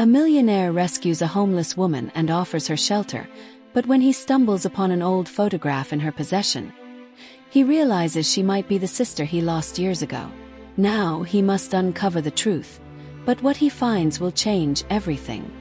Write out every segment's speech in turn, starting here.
A millionaire rescues a homeless woman and offers her shelter, but when he stumbles upon an old photograph in her possession, he realizes she might be the sister he lost years ago. Now he must uncover the truth, but what he finds will change everything.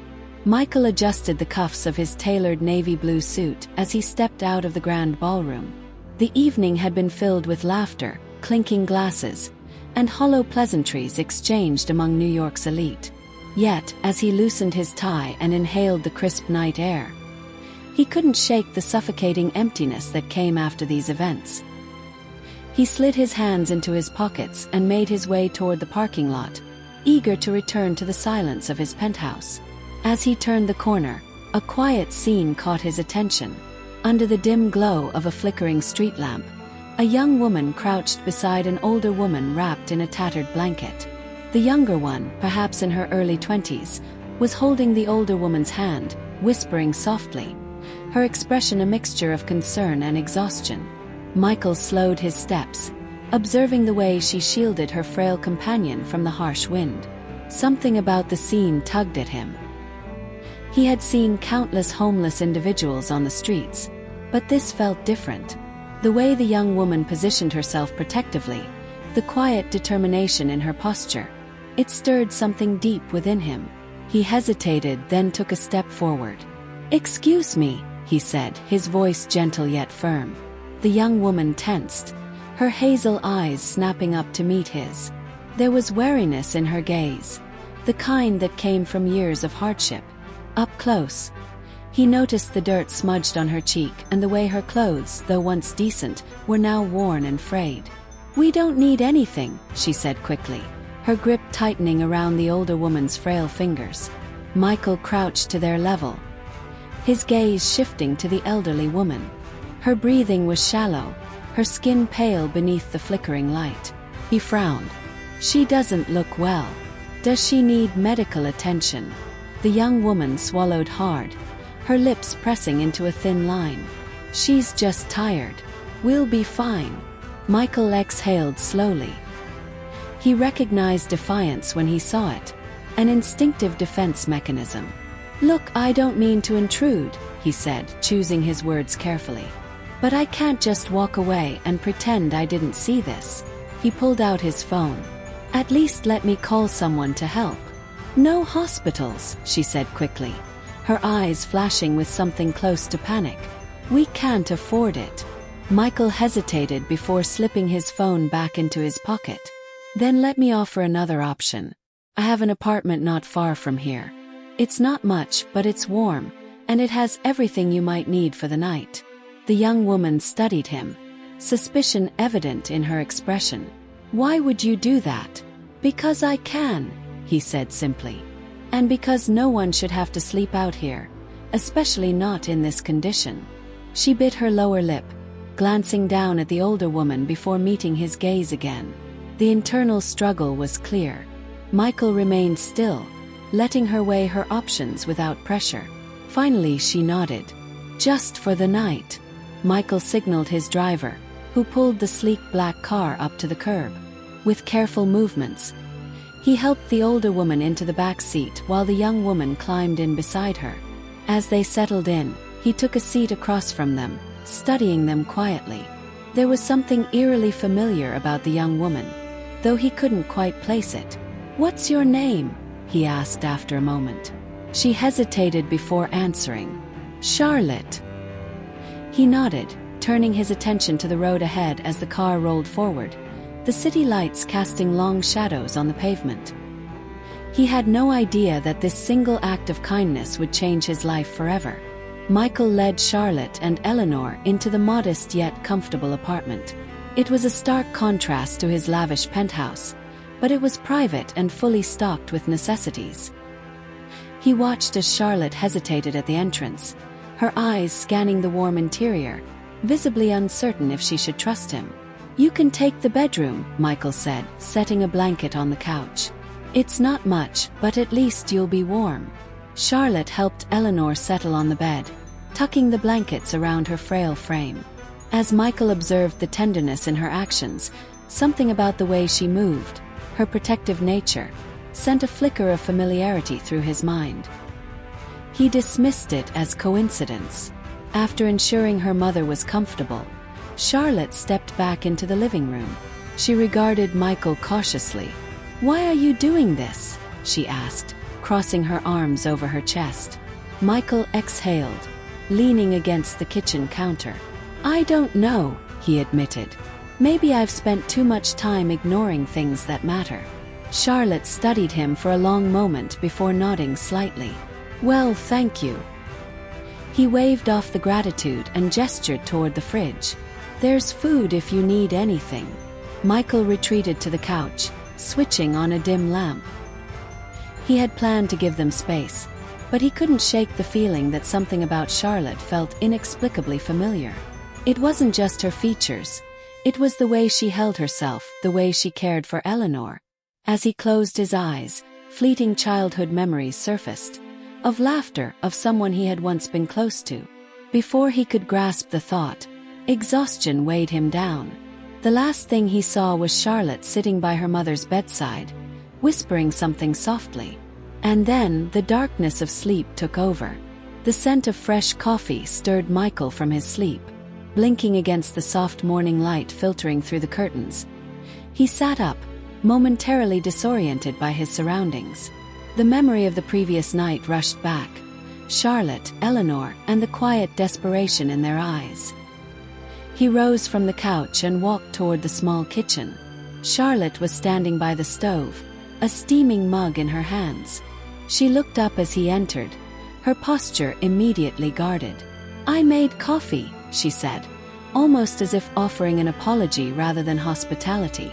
Michael adjusted the cuffs of his tailored navy blue suit as he stepped out of the grand ballroom. The evening had been filled with laughter, clinking glasses, and hollow pleasantries exchanged among New York's elite. Yet, as he loosened his tie and inhaled the crisp night air, he couldn't shake the suffocating emptiness that came after these events. He slid his hands into his pockets and made his way toward the parking lot, eager to return to the silence of his penthouse. As he turned the corner, a quiet scene caught his attention. Under the dim glow of a flickering street lamp, a young woman crouched beside an older woman wrapped in a tattered blanket. The younger one, perhaps in her early 20s, was holding the older woman's hand, whispering softly, her expression a mixture of concern and exhaustion. Michael slowed his steps, observing the way she shielded her frail companion from the harsh wind. Something about the scene tugged at him. He had seen countless homeless individuals on the streets, but this felt different. The way the young woman positioned herself protectively, the quiet determination in her posture, it stirred something deep within him. He hesitated, then took a step forward. "Excuse me," he said, his voice gentle yet firm. The young woman tensed, her hazel eyes snapping up to meet his. There was wariness in her gaze, the kind that came from years of hardship. Up close, he noticed the dirt smudged on her cheek and the way her clothes, though once decent, were now worn and frayed. "We don't need anything," she said quickly, her grip tightening around the older woman's frail fingers. Michael crouched to their level, his gaze shifting to the elderly woman. Her breathing was shallow, her skin pale beneath the flickering light. He frowned. "She doesn't look well. Does she need medical attention?" The young woman swallowed hard, her lips pressing into a thin line. "She's just tired. We'll be fine." Michael exhaled slowly. He recognized defiance when he saw it, an instinctive defense mechanism. "Look, I don't mean to intrude," he said, choosing his words carefully. "But I can't just walk away and pretend I didn't see this." He pulled out his phone. "At least let me call someone to help." "No hospitals," she said quickly, her eyes flashing with something close to panic. "We can't afford it." Michael hesitated before slipping his phone back into his pocket. "Then let me offer another option. I have an apartment not far from here. It's not much, but it's warm, and it has everything you might need for the night." The young woman studied him, suspicion evident in her expression. "Why would you do that?" "Because I can," he said simply. "And because no one should have to sleep out here, especially not in this condition." She bit her lower lip, glancing down at the older woman before meeting his gaze again. The internal struggle was clear. Michael remained still, letting her weigh her options without pressure. Finally she nodded. "Just for the night." Michael signaled his driver, who pulled the sleek black car up to the curb. With careful movements, he helped the older woman into the back seat while the young woman climbed in beside her. As they settled in, he took a seat across from them, studying them quietly. There was something eerily familiar about the young woman, though he couldn't quite place it. "What's your name?" he asked after a moment. She hesitated before answering. "Charlotte." He nodded, turning his attention to the road ahead as the car rolled forward, the city lights casting long shadows on the pavement. He had no idea that this single act of kindness would change his life forever. Michael led Charlotte and Eleanor into the modest yet comfortable apartment. It was a stark contrast to his lavish penthouse, but it was private and fully stocked with necessities. He watched as Charlotte hesitated at the entrance, her eyes scanning the warm interior, visibly uncertain if she should trust him. "You can take the bedroom," Michael said, setting a blanket on the couch. "It's not much, but at least you'll be warm." Charlotte helped Eleanor settle on the bed, tucking the blankets around her frail frame. As Michael observed the tenderness in her actions, something about the way she moved, her protective nature, sent a flicker of familiarity through his mind. He dismissed it as coincidence. After ensuring her mother was comfortable, Charlotte stepped back into the living room. She regarded Michael cautiously. "Why are you doing this?" she asked, crossing her arms over her chest. Michael exhaled, leaning against the kitchen counter. "I don't know," he admitted. "Maybe I've spent too much time ignoring things that matter." Charlotte studied him for a long moment before nodding slightly. "Well, thank you." He waved off the gratitude and gestured toward the fridge. "There's food if you need anything." Michael retreated to the couch, switching on a dim lamp. He had planned to give them space, but he couldn't shake the feeling that something about Charlotte felt inexplicably familiar. It wasn't just her features. It was the way she held herself, the way she cared for Eleanor. As he closed his eyes, fleeting childhood memories surfaced. Of laughter, of someone he had once been close to. Before he could grasp the thought, exhaustion weighed him down. The last thing he saw was Charlotte sitting by her mother's bedside, whispering something softly. And then the darkness of sleep took over. The scent of fresh coffee stirred Michael from his sleep, blinking against the soft morning light filtering through the curtains. He sat up, momentarily disoriented by his surroundings. The memory of the previous night rushed back. Charlotte, Eleanor, and the quiet desperation in their eyes. He rose from the couch and walked toward the small kitchen. Charlotte was standing by the stove, a steaming mug in her hands. She looked up as he entered, her posture immediately guarded. "I made coffee," she said, almost as if offering an apology rather than hospitality.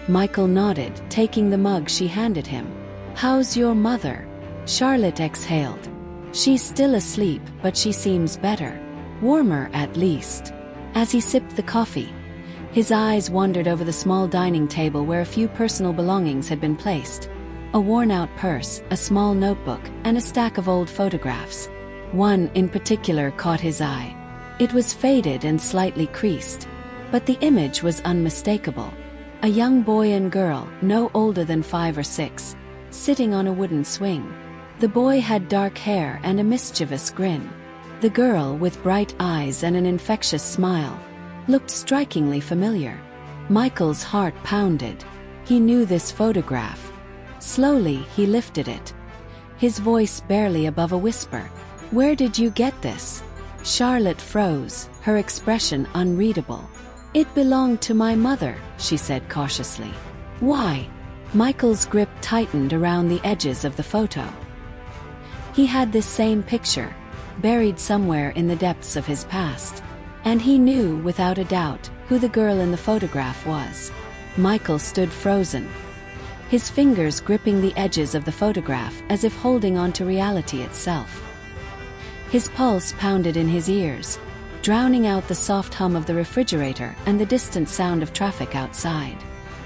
Michael nodded, taking the mug she handed him. "How's your mother?" Charlotte exhaled. "She's still asleep, but she seems better. Warmer, at least." As he sipped the coffee, his eyes wandered over the small dining table where a few personal belongings had been placed. A worn-out purse, a small notebook, and a stack of old photographs. One in particular caught his eye. It was faded and slightly creased, but the image was unmistakable. A young boy and girl, no older than 5 or 6, sitting on a wooden swing. The boy had dark hair and a mischievous grin. The girl, with bright eyes and an infectious smile, looked strikingly familiar. Michael's heart pounded. He knew this photograph. Slowly, he lifted it, his voice barely above a whisper. "Where did you get this?" Charlotte froze, her expression unreadable. "It belonged to my mother," she said cautiously. "Why?" Michael's grip tightened around the edges of the photo. He had this same picture, buried somewhere in the depths of his past. And he knew, without a doubt, who the girl in the photograph was. Michael stood frozen, his fingers gripping the edges of the photograph as if holding on to reality itself. His pulse pounded in his ears, drowning out the soft hum of the refrigerator and the distant sound of traffic outside.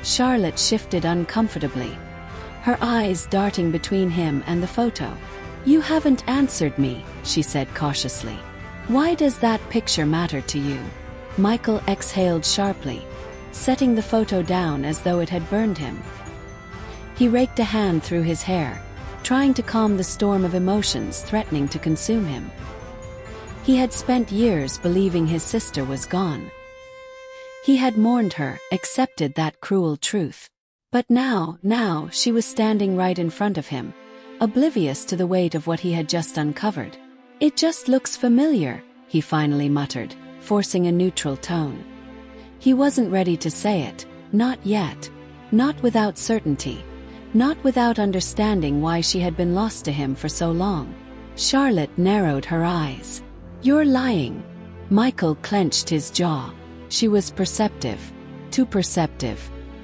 Charlotte shifted uncomfortably, her eyes darting between him and the photo. "You haven't answered me," she said cautiously. "Why does that picture matter to you?" Michael exhaled sharply, setting the photo down as though it had burned him. He raked a hand through his hair, trying to calm the storm of emotions threatening to consume him. He had spent years believing his sister was gone. He had mourned her, accepted that cruel truth. But now she was standing right in front of him, oblivious to the weight of what he had just uncovered. "It just looks familiar," he finally muttered, forcing a neutral tone. He wasn't ready to say it, not yet. Not without certainty. Not without understanding why she had been lost to him for so long. Charlotte narrowed her eyes. "You're lying." Michael clenched his jaw. She was perceptive. Too perceptive.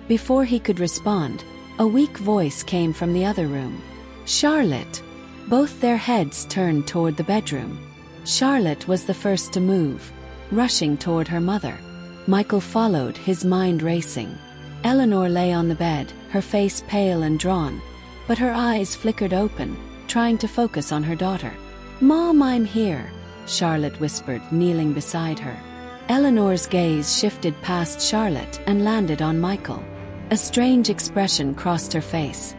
Before he could respond, a weak voice came from the other room. "Charlotte." Both their heads turned toward the bedroom. Charlotte was the first to move, rushing toward her mother. Michael followed, his mind racing. Eleanor lay on the bed, her face pale and drawn, but her eyes flickered open, trying to focus on her daughter. "Mom, I'm here," Charlotte whispered, kneeling beside her. Eleanor's gaze shifted past Charlotte and landed on Michael. A strange expression crossed her face,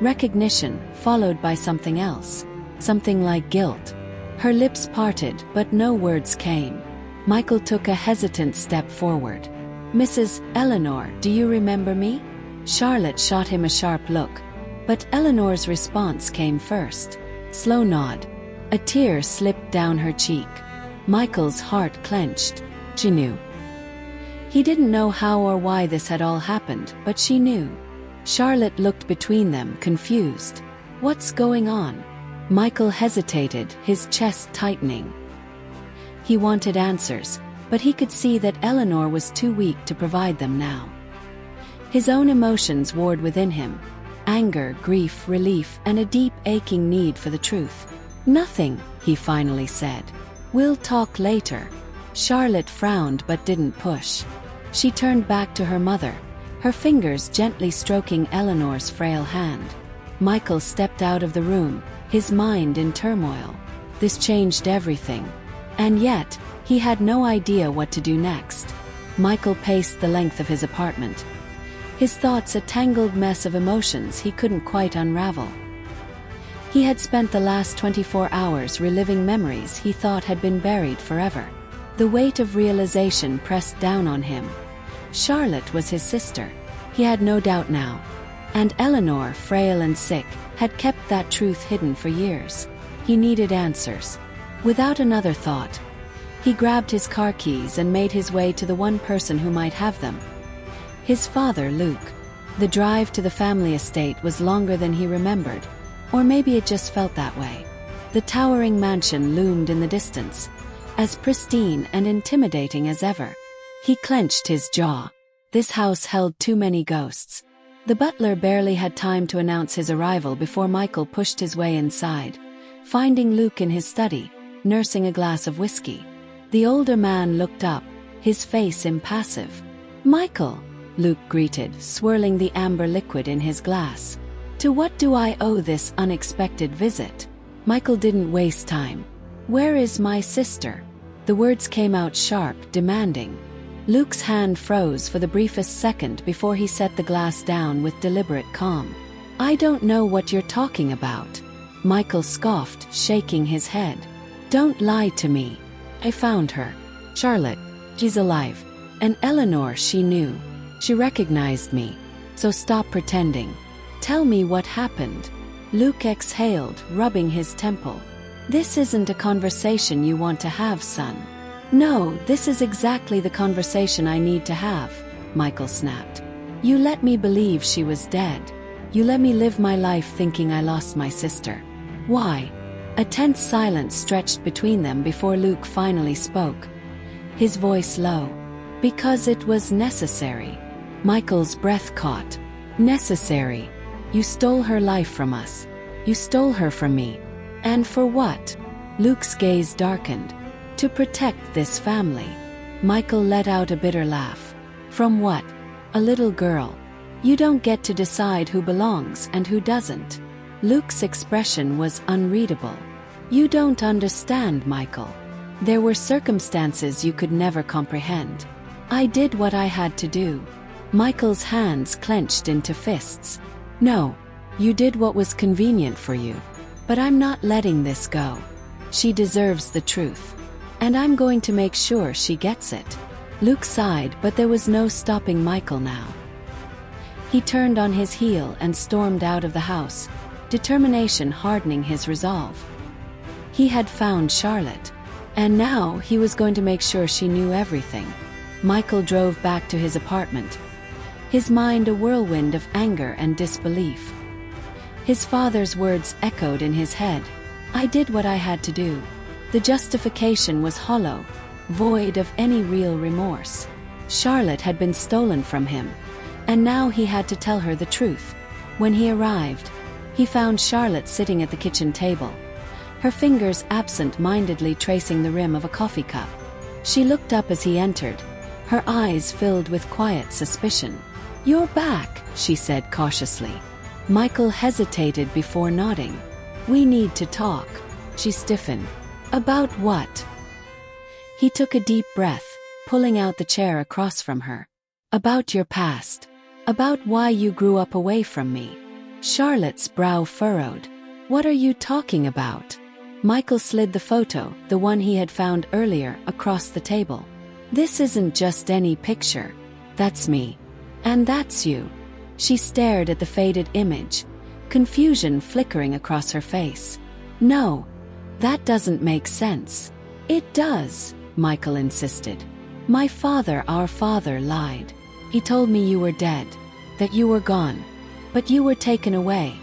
Recognition, followed by something else. Something like guilt. Her lips parted, but no words came. Michael took a hesitant step forward. "Mrs. Eleanor, do you remember me?" Charlotte shot him a sharp look, but Eleanor's response came first. Slow nod. A tear slipped down her cheek. Michael's heart clenched. She knew. He didn't know how or why this had all happened, but she knew. Charlotte looked between them, confused. "What's going on?" Michael hesitated, his chest tightening. He wanted answers, but he could see that Eleanor was too weak to provide them now. His own emotions warred within him. Anger, grief, relief, and a deep, aching need for the truth. "Nothing," he finally said. "We'll talk later." Charlotte frowned but didn't push. She turned back to her mother, her fingers gently stroking Eleanor's frail hand. Michael stepped out of the room, his mind in turmoil. This changed everything. And yet, he had no idea what to do next. Michael paced the length of his apartment. His thoughts a tangled mess of emotions he couldn't quite unravel. He had spent the last 24 hours reliving memories he thought had been buried forever. The weight of realization pressed down on him. Charlotte was his sister. He had no doubt now. And Eleanor, frail and sick, had kept that truth hidden for years. He needed answers. Without another thought, he grabbed his car keys and made his way to the one person who might have them. His father, Luke. The drive to the family estate was longer than he remembered, or maybe it just felt that way. The towering mansion loomed in the distance, as pristine and intimidating as ever. He clenched his jaw. This house held too many ghosts. The butler barely had time to announce his arrival before Michael pushed his way inside, finding Luke in his study, nursing a glass of whiskey. The older man looked up, his face impassive. "Michael," Luke greeted, swirling the amber liquid in his glass. "To what do I owe this unexpected visit?" Michael didn't waste time. "Where is my sister?" The words came out sharp, demanding. Luke's hand froze for the briefest second before he set the glass down with deliberate calm. "I don't know what you're talking about," Michael scoffed, shaking his head. "Don't lie to me. I found her. Charlotte. She's alive. And Eleanor, she knew. She recognized me. So stop pretending. Tell me what happened." Luke exhaled, rubbing his temple. "This isn't a conversation you want to have, son." "No, this is exactly the conversation I need to have," Michael snapped. "You let me believe she was dead. You let me live my life thinking I lost my sister. Why?" A tense silence stretched between them before Luke finally spoke, his voice low. "Because it was necessary." Michael's breath caught. "Necessary? You stole her life from us. You stole her from me. And for what?" Luke's gaze darkened. "To protect this family." Michael let out a bitter laugh. "From what? A little girl. You don't get to decide who belongs and who doesn't." Luke's expression was unreadable. "You don't understand, Michael. There were circumstances you could never comprehend. I did what I had to do." Michael's hands clenched into fists. "No, you did what was convenient for you. But I'm not letting this go. She deserves the truth. And I'm going to make sure she gets it." Luke sighed, but there was no stopping Michael now. He turned on his heel and stormed out of the house, determination hardening his resolve. He had found Charlotte. And now he was going to make sure she knew everything. Michael drove back to his apartment, his mind a whirlwind of anger and disbelief. His father's words echoed in his head. "I did what I had to do." The justification was hollow, void of any real remorse. Charlotte had been stolen from him, and now he had to tell her the truth. When he arrived, he found Charlotte sitting at the kitchen table, her fingers absent-mindedly tracing the rim of a coffee cup. She looked up as he entered, her eyes filled with quiet suspicion. "You're back," she said cautiously. Michael hesitated before nodding. "We need to talk." She stiffened. "About what?" He took a deep breath, pulling out the chair across from her. "About your past. About why you grew up away from me." Charlotte's brow furrowed. What are you talking about? Michael slid the photo, the one he had found earlier, across the table. This isn't just any picture. That's me. And that's you. She stared at the faded image, confusion flickering across her face. No, that doesn't make sense. It does, Michael insisted. My father, our father, lied. He told me you were dead, that you were gone, but you were taken away.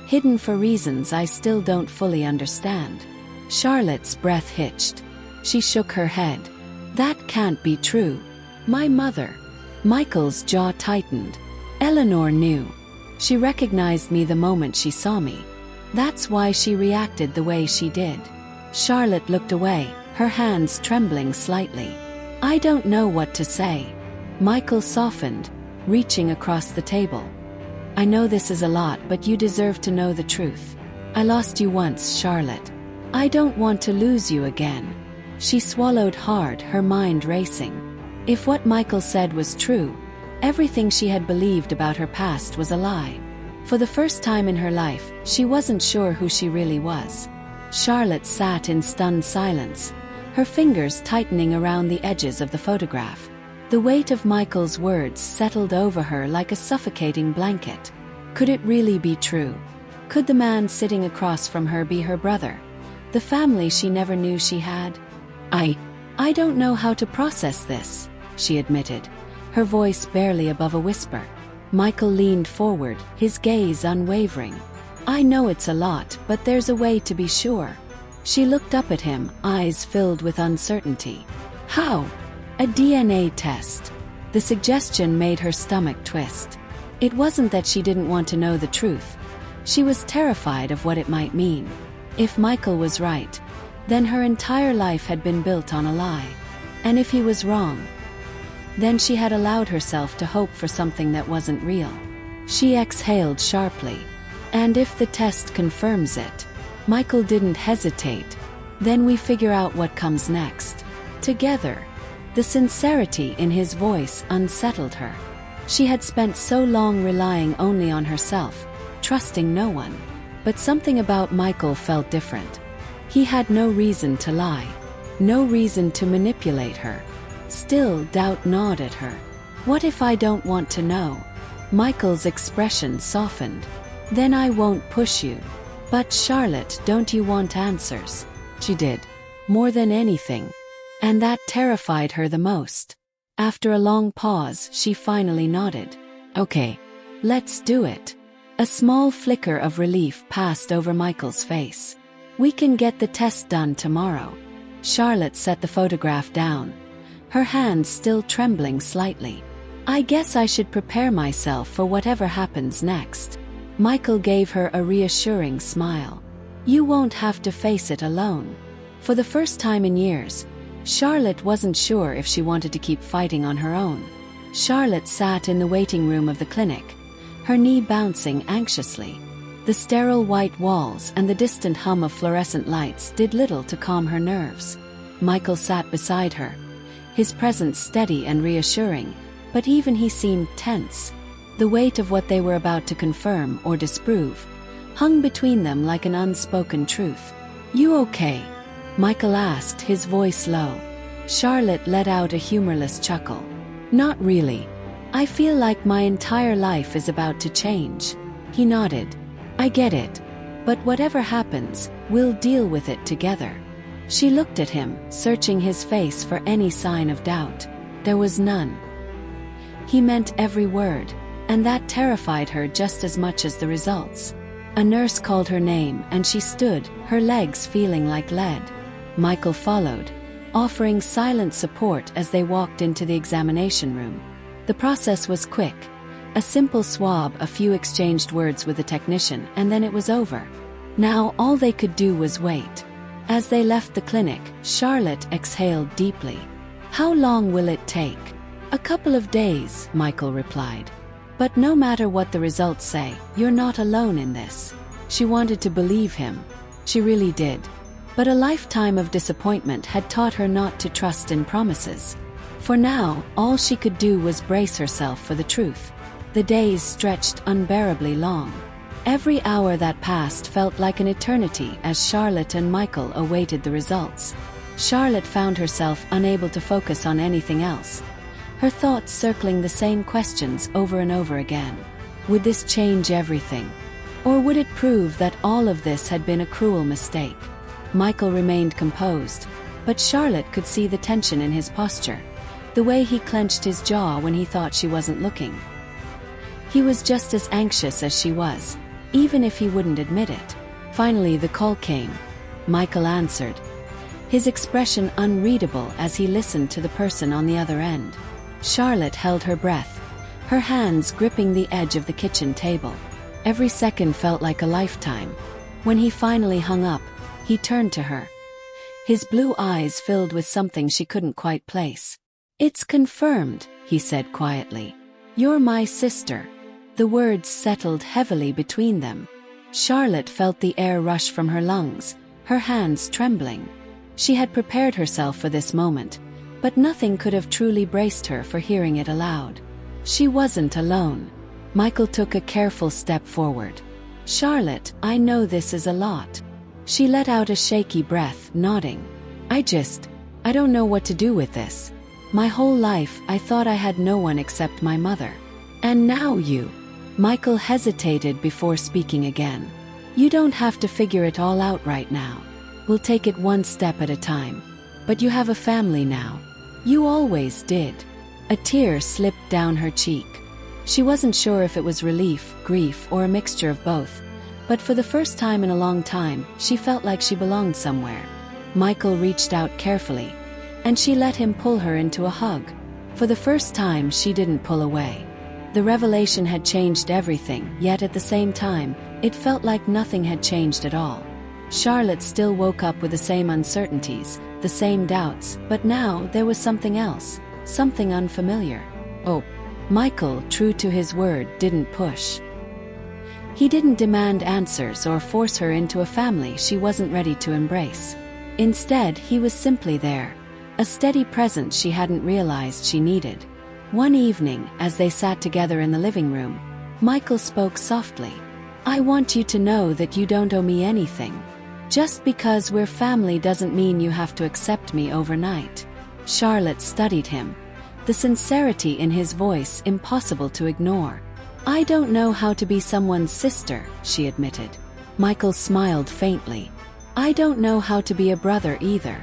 Hidden for reasons I still don't fully understand. Charlotte's breath hitched. She shook her head. That can't be true. My mother. Michael's jaw tightened. Eleanor knew. She recognized me the moment she saw me. That's why she reacted the way she did. Charlotte looked away, her hands trembling slightly. I don't know what to say. Michael softened, reaching across the table. I know this is a lot, but you deserve to know the truth. I lost you once, Charlotte. I don't want to lose you again. She swallowed hard, her mind racing. If what Michael said was true, everything she had believed about her past was a lie. For the first time in her life, she wasn't sure who she really was. Charlotte sat in stunned silence, her fingers tightening around the edges of the photograph. The weight of Michael's words settled over her like a suffocating blanket. Could it really be true? Could the man sitting across from her be her brother? The family she never knew she had? I don't know how to process this, she admitted, her voice barely above a whisper. Michael leaned forward, his gaze unwavering. I know it's a lot, but there's a way to be sure. She looked up at him, eyes filled with uncertainty. How? A DNA test. The suggestion made her stomach twist. It wasn't that she didn't want to know the truth. She was terrified of what it might mean. If Michael was right, then her entire life had been built on a lie. And if he was wrong, then she had allowed herself to hope for something that wasn't real. She exhaled sharply. And if the test confirms it? Michael didn't hesitate. Then we figure out what comes next. Together. The sincerity in his voice unsettled her. She had spent so long relying only on herself, trusting no one. But something about Michael felt different. He had no reason to lie, no reason to manipulate her. Still, doubt gnawed at her. What if I don't want to know? Michael's expression softened. Then I won't push you. But Charlotte, don't you want answers? She did. More than anything. And that terrified her the most. After a long pause, she finally nodded. Okay, let's do it. A small flicker of relief passed over Michael's face. We can get the test done tomorrow. Charlotte set the photograph down, her hands still trembling slightly. I guess I should prepare myself for whatever happens next. Michael gave her a reassuring smile. You won't have to face it alone. For the first time in years, Charlotte wasn't sure if she wanted to keep fighting on her own. Charlotte sat in the waiting room of the clinic, her knee bouncing anxiously. The sterile white walls and the distant hum of fluorescent lights did little to calm her nerves. Michael sat beside her, his presence steady and reassuring, but even he seemed tense. The weight of what they were about to confirm or disprove hung between them like an unspoken truth. You okay? Michael asked, his voice low. Charlotte let out a humorless chuckle. Not really. I feel like my entire life is about to change. He nodded. I get it. But whatever happens, we'll deal with it together. She looked at him, searching his face for any sign of doubt. There was none. He meant every word, and that terrified her just as much as the results. A nurse called her name and she stood, her legs feeling like lead. Michael followed, offering silent support as they walked into the examination room. The process was quick. A simple swab, a few exchanged words with the technician, and then it was over. Now all they could do was wait. As they left the clinic, Charlotte exhaled deeply. How long will it take? A couple of days, Michael replied. But no matter what the results say, you're not alone in this. She wanted to believe him. She really did. But a lifetime of disappointment had taught her not to trust in promises. For now, all she could do was brace herself for the truth. The days stretched unbearably long. Every hour that passed felt like an eternity as Charlotte and Michael awaited the results. Charlotte found herself unable to focus on anything else, her thoughts circling the same questions over and over again. Would this change everything? Or would it prove that all of this had been a cruel mistake? Michael remained composed, but Charlotte could see the tension in his posture, the way he clenched his jaw when he thought she wasn't looking. He was just as anxious as she was, even if he wouldn't admit it. Finally, the call came. Michael answered, his expression unreadable as he listened to the person on the other end. Charlotte held her breath, her hands gripping the edge of the kitchen table. Every second felt like a lifetime. When he finally hung up, he turned to her, his blue eyes filled with something she couldn't quite place. "It's confirmed," he said quietly. "You're my sister." The words settled heavily between them. Charlotte felt the air rush from her lungs, her hands trembling. She had prepared herself for this moment, but nothing could have truly braced her for hearing it aloud. She wasn't alone. Michael took a careful step forward. "Charlotte, I know this is a lot." She let out a shaky breath, nodding. I don't know what to do with this. My whole life I thought I had no one except my mother. And now you." Michael hesitated before speaking again. "You don't have to figure it all out right now. We'll take it one step at a time. But you have a family now. You always did." A tear slipped down her cheek. She wasn't sure if it was relief, grief, or a mixture of both, but for the first time in a long time, she felt like she belonged somewhere. Michael reached out carefully, and she let him pull her into a hug. For the first time, she didn't pull away. The revelation had changed everything, yet at the same time, it felt like nothing had changed at all. Charlotte still woke up with the same uncertainties, the same doubts, but now there was something else, something unfamiliar. "Oh." Michael, true to his word, didn't push. He didn't demand answers or force her into a family she wasn't ready to embrace. Instead, he was simply there, a steady presence she hadn't realized she needed. One evening, as they sat together in the living room, Michael spoke softly. "I want you to know that you don't owe me anything. Just because we're family doesn't mean you have to accept me overnight." Charlotte studied him, the sincerity in his voice impossible to ignore. "I don't know how to be someone's sister," she admitted. Michael smiled faintly. "I don't know how to be a brother either.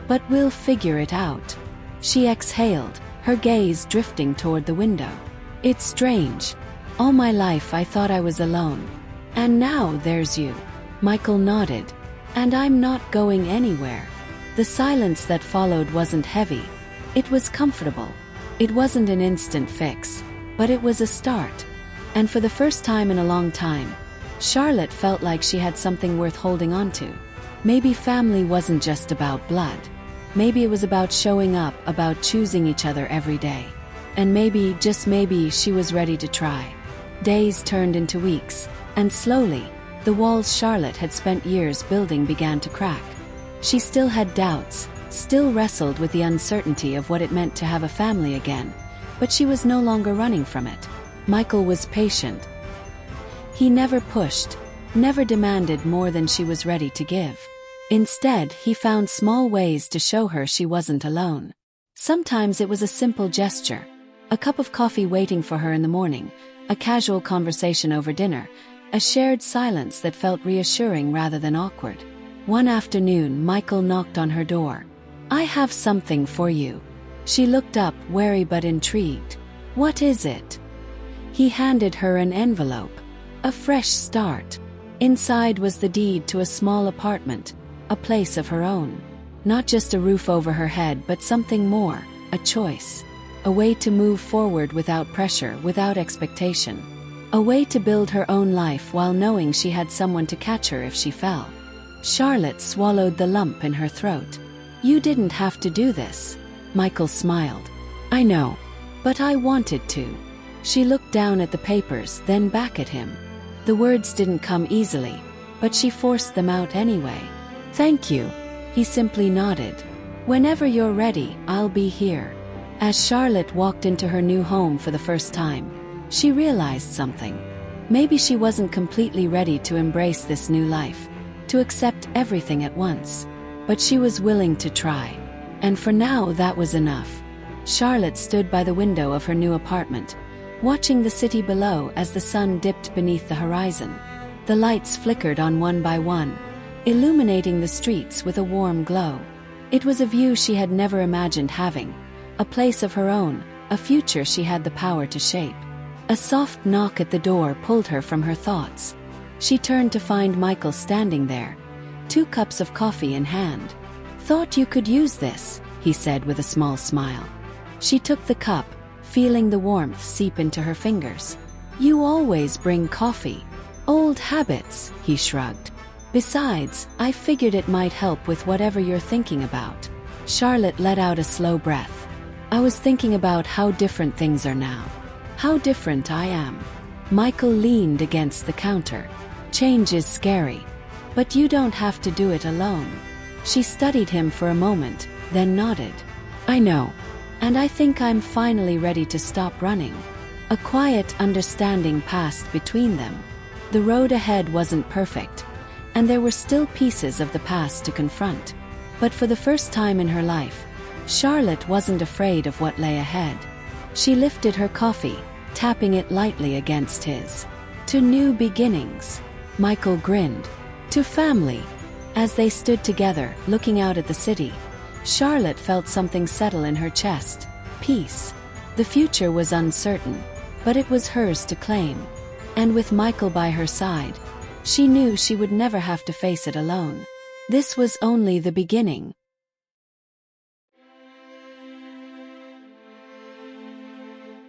But we'll figure it out." She exhaled, her gaze drifting toward the window. "It's strange. All my life I thought I was alone. And now there's you." Michael nodded. "And I'm not going anywhere." The silence that followed wasn't heavy. It was comfortable. It wasn't an instant fix, but it was a start. And for the first time in a long time, Charlotte felt like she had something worth holding on to. Maybe family wasn't just about blood. Maybe it was about showing up, about choosing each other every day. And maybe, just maybe, she was ready to try. Days turned into weeks, and slowly, the walls Charlotte had spent years building began to crack. She still had doubts, still wrestled with the uncertainty of what it meant to have a family again, but she was no longer running from it. Michael was patient. He never pushed, never demanded more than she was ready to give. Instead, he found small ways to show her she wasn't alone. Sometimes it was a simple gesture, a cup of coffee waiting for her in the morning, a casual conversation over dinner, a shared silence that felt reassuring rather than awkward. One afternoon, Michael knocked on her door. "I have something for you." She looked up, wary but intrigued. "What is it?" He handed her an envelope. A fresh start. Inside was the deed to a small apartment, a place of her own. Not just a roof over her head, but something more, a choice. A way to move forward without pressure, without expectation. A way to build her own life while knowing she had someone to catch her if she fell. Charlotte swallowed the lump in her throat. "You didn't have to do this." Michael smiled. "I know. But I wanted to." She looked down at the papers, then back at him. The words didn't come easily, but she forced them out anyway. "Thank you." He simply nodded. "Whenever you're ready, I'll be here." As Charlotte walked into her new home for the first time, she realized something. Maybe she wasn't completely ready to embrace this new life, to accept everything at once. But she was willing to try. And for now, that was enough. Charlotte stood by the window of her new apartment, watching the city below as the sun dipped beneath the horizon. The lights flickered on one by one, illuminating the streets with a warm glow. It was a view she had never imagined having, a place of her own, a future she had the power to shape. A soft knock at the door pulled her from her thoughts. She turned to find Michael standing there, 2 cups of coffee in hand. "Thought you could use this," he said with a small smile. She took the cup, feeling the warmth seep into her fingers. "You always bring coffee." "Old habits," he shrugged. "Besides, I figured it might help with whatever you're thinking about." Charlotte let out a slow breath. "I was thinking about how different things are now. How different I am." Michael leaned against the counter. "Change is scary. But you don't have to do it alone." She studied him for a moment, then nodded. "I know. And I think I'm finally ready to stop running." A quiet understanding passed between them. The road ahead wasn't perfect, and there were still pieces of the past to confront. But for the first time in her life, Charlotte wasn't afraid of what lay ahead. She lifted her coffee, tapping it lightly against his. "To new beginnings." Michael grinned. "To family." As they stood together, looking out at the city, Charlotte felt something settle in her chest. Peace. The future was uncertain, but it was hers to claim. And with Michael by her side, she knew she would never have to face it alone. This was only the beginning.